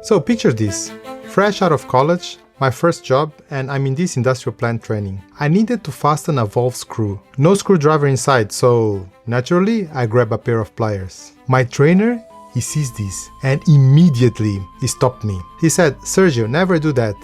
So picture this, fresh out of college, my first job, and I'm in this industrial plant training. I needed to fasten a valve screw. No screwdriver inside, so naturally I grab a pair of pliers. My trainer, he sees this and immediately he stopped me. He said, "Sergio, never do that.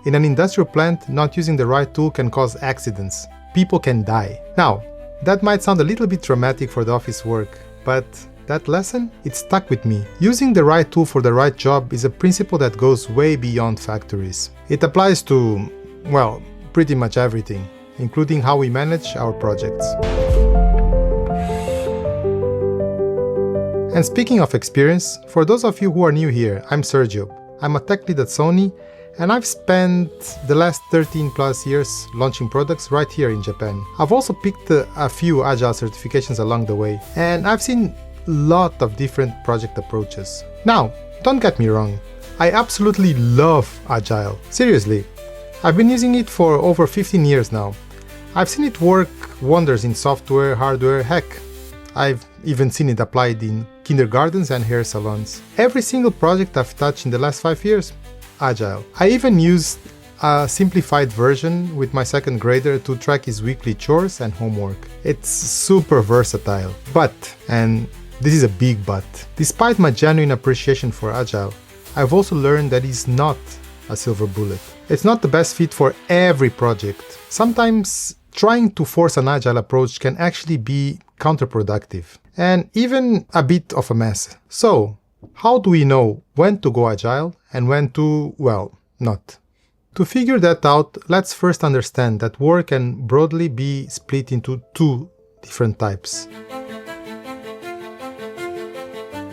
In an industrial plant, not using the right tool can cause accidents. People can die." Now, that might sound a little bit dramatic for the office work, but that lesson, it stuck with me. Using the right tool for the right job is a principle that goes way beyond factories. It applies to, well, pretty much everything, including how we manage our projects. And speaking of experience, for those of you who are new here, I'm Sergio. I'm a tech lead at Sony, and I've spent the last 13 plus years launching products right here in Japan. I've also picked a few Agile certifications along the way, and I've seen lot of different project approaches. Now, don't get me wrong, I absolutely love Agile. Seriously, I've been using it for over 15 years now. I've seen it work wonders in software, hardware, heck, I've even seen it applied in kindergartens and hair salons. Every single project I've touched in the last 5 years, Agile. I even used a simplified version with my second grader to track his weekly chores and homework. It's super versatile. But, and this is a big but, despite my genuine appreciation for Agile, I've also learned that it's not a silver bullet. It's not the best fit for every project. Sometimes trying to force an Agile approach can actually be counterproductive and even a bit of a mess. So, how do we know when to go Agile and when to, well, not? To figure that out, let's first understand that work can broadly be split into two different types.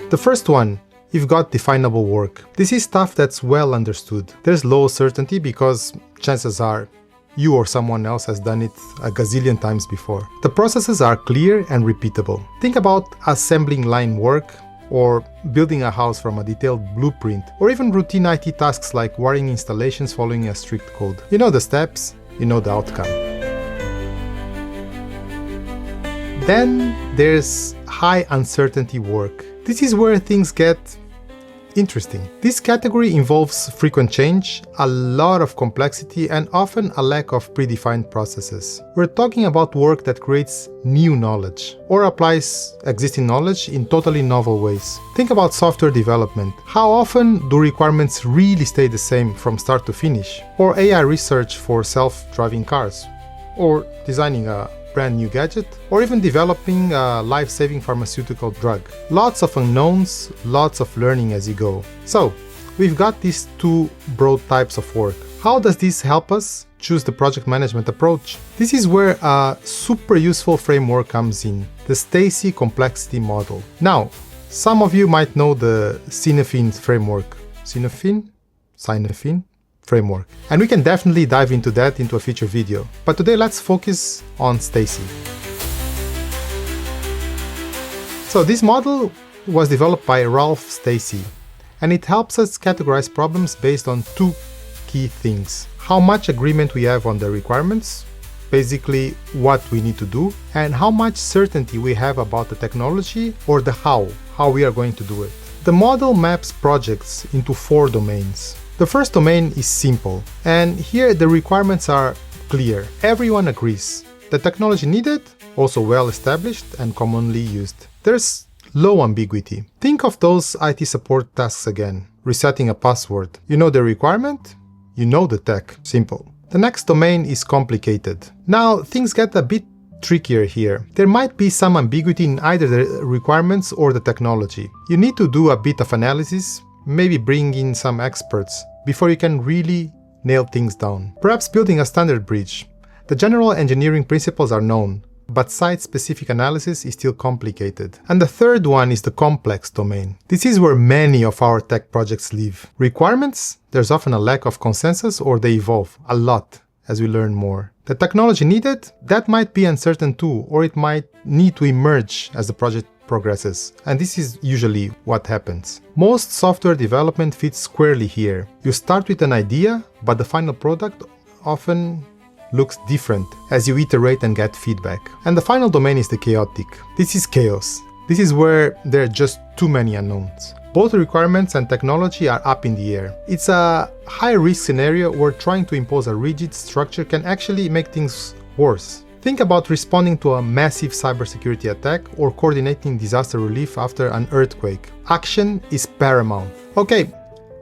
The first one, you've got definable work. This is stuff that's well understood. There's low certainty because chances are you or someone else has done it a gazillion times before. The processes are clear and repeatable. Think about assembling line work, or building a house from a detailed blueprint, or even routine IT tasks like wiring installations following a strict code. You know the steps, you know the outcome. Then there's high uncertainty work. This is where things get interesting. This category involves frequent change, a lot of complexity, and often a lack of predefined processes. We're talking about work that creates new knowledge or applies existing knowledge in totally novel ways. Think about software development. How often do requirements really stay the same from start to finish? Or AI research for self-driving cars? Or designing a brand new gadget, or even developing a life-saving pharmaceutical drug. Lots of unknowns, lots of learning as you go. So, we've got these two broad types of work. How does this help us choose the project management approach? This is where a super useful framework comes in, the Stacey Complexity Model. Now, some of you might know the Sinefin framework. Sinefin framework. And we can definitely dive into that into a future video. But today let's focus on Stacey. So this model was developed by Ralph Stacey, and it helps us categorize problems based on two key things. How much agreement we have on the requirements, basically what we need to do, and how much certainty we have about the technology or the how we are going to do it. The model maps projects into 4 domains. The first domain is simple, and here the requirements are clear. Everyone agrees. The technology needed, also well established and commonly used. There's low ambiguity. Think of those IT support tasks again. Resetting a password. You know the requirement, you know the tech. Simple. The next domain is complicated. Now things get a bit trickier here. There might be some ambiguity in either the requirements or the technology. You need to do a bit of analysis, maybe bring in some experts before you can really nail things down. Perhaps building a standard bridge. The general engineering principles are known, but site-specific analysis is still complicated. And the third one is the complex domain. This is where many of our tech projects live. Requirements, there's often a lack of consensus or they evolve a lot as we learn more. The technology needed, that might be uncertain too, or it might need to emerge as the project progresses, and this is usually what happens. Most software development fits squarely here. You start with an idea, but the final product often looks different as you iterate and get feedback. And the final domain is the chaotic. This is chaos. This is where there are just too many unknowns. Both requirements and technology are up in the air. It's a high-risk scenario where trying to impose a rigid structure can actually make things worse. Think about responding to a massive cybersecurity attack or coordinating disaster relief after an earthquake. Action is paramount. Okay,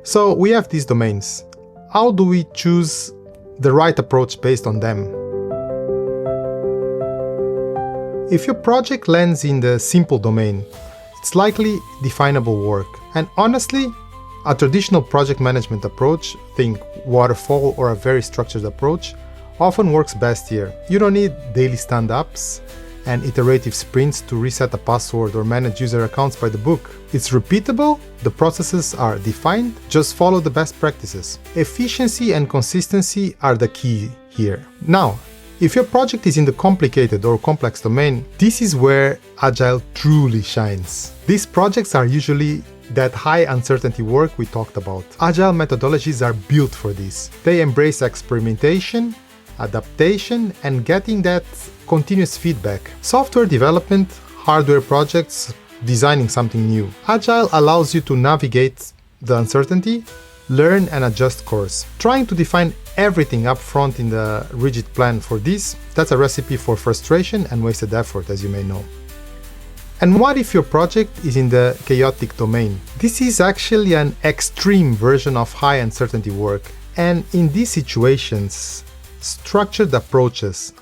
so we have these domains. How do we choose the right approach based on them? If your project lands in the simple domain, it's likely definable work. And honestly, a traditional project management approach, think Waterfall or a very structured approach, often works best here. You don't need daily stand-ups and iterative sprints to reset a password or manage user accounts by the book. It's repeatable, the processes are defined, just follow the best practices. Efficiency and consistency are the key here. Now, if your project is in the complicated or complex domain, this is where Agile truly shines. These projects are usually that high uncertainty work we talked about. Agile methodologies are built for this. They embrace experimentation, adaptation, and getting that continuous feedback. Software development, hardware projects, designing something new. Agile allows you to navigate the uncertainty, learn and adjust course. Trying to define everything up front in the rigid plan for this, that's a recipe for frustration and wasted effort, as you may know. And what if your project is in the chaotic domain? This is actually an extreme version of high uncertainty work. And in these situations, structured approaches,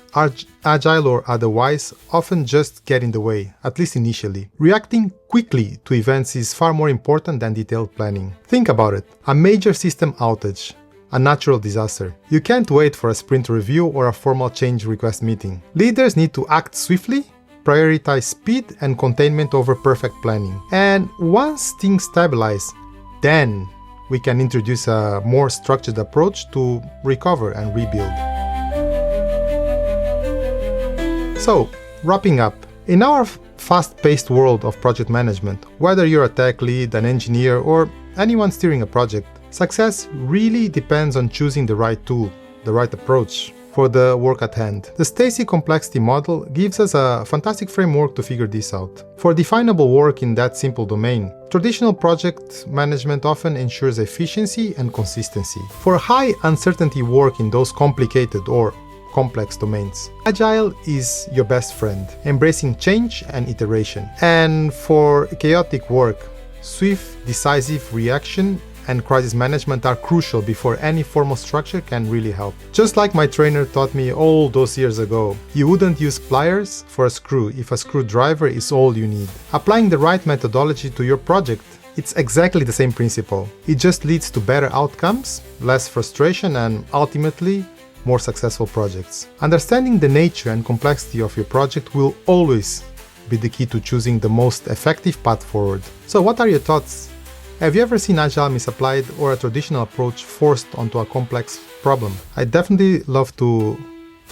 agile or otherwise, often just get in the way, at least initially. Reacting quickly to events is far more important than detailed planning. Think about it. A major system outage, a natural disaster. You can't wait for a sprint review or a formal change request meeting. Leaders need to act swiftly, prioritize speed and containment over perfect planning. And once things stabilize, then we can introduce a more structured approach to recover and rebuild. So, wrapping up, in our fast-paced world of project management, whether you're a tech lead, an engineer, or anyone steering a project, success really depends on choosing the right tool, the right approach for the work at hand. The Stacey Complexity Model gives us a fantastic framework to figure this out. For definable work in that simple domain, traditional project management often ensures efficiency and consistency. For high uncertainty work in those complicated or complex domains, Agile is your best friend, embracing change and iteration. And for chaotic work, swift, decisive reaction and crisis management are crucial before any formal structure can really help. Just like my trainer taught me all those years ago, you wouldn't use pliers for a screw if a screwdriver is all you need. Applying the right methodology to your project, it's exactly the same principle. It just leads to better outcomes, less frustration, and ultimately, more successful projects. Understanding the nature and complexity of your project will always be the key to choosing the most effective path forward. So what are your thoughts? Have you ever seen Agile misapplied or a traditional approach forced onto a complex problem? I'd definitely love to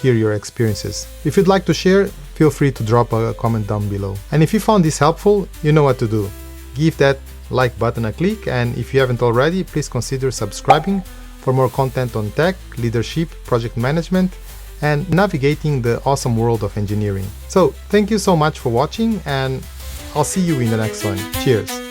hear your experiences. If you'd like to share, feel free to drop a comment down below. And if you found this helpful, you know what to do. Give that like button a click, and if you haven't already, please consider subscribing for more content on tech, leadership, project management, and navigating the awesome world of engineering. So, thank you so much for watching, and I'll see you in the next one. Cheers!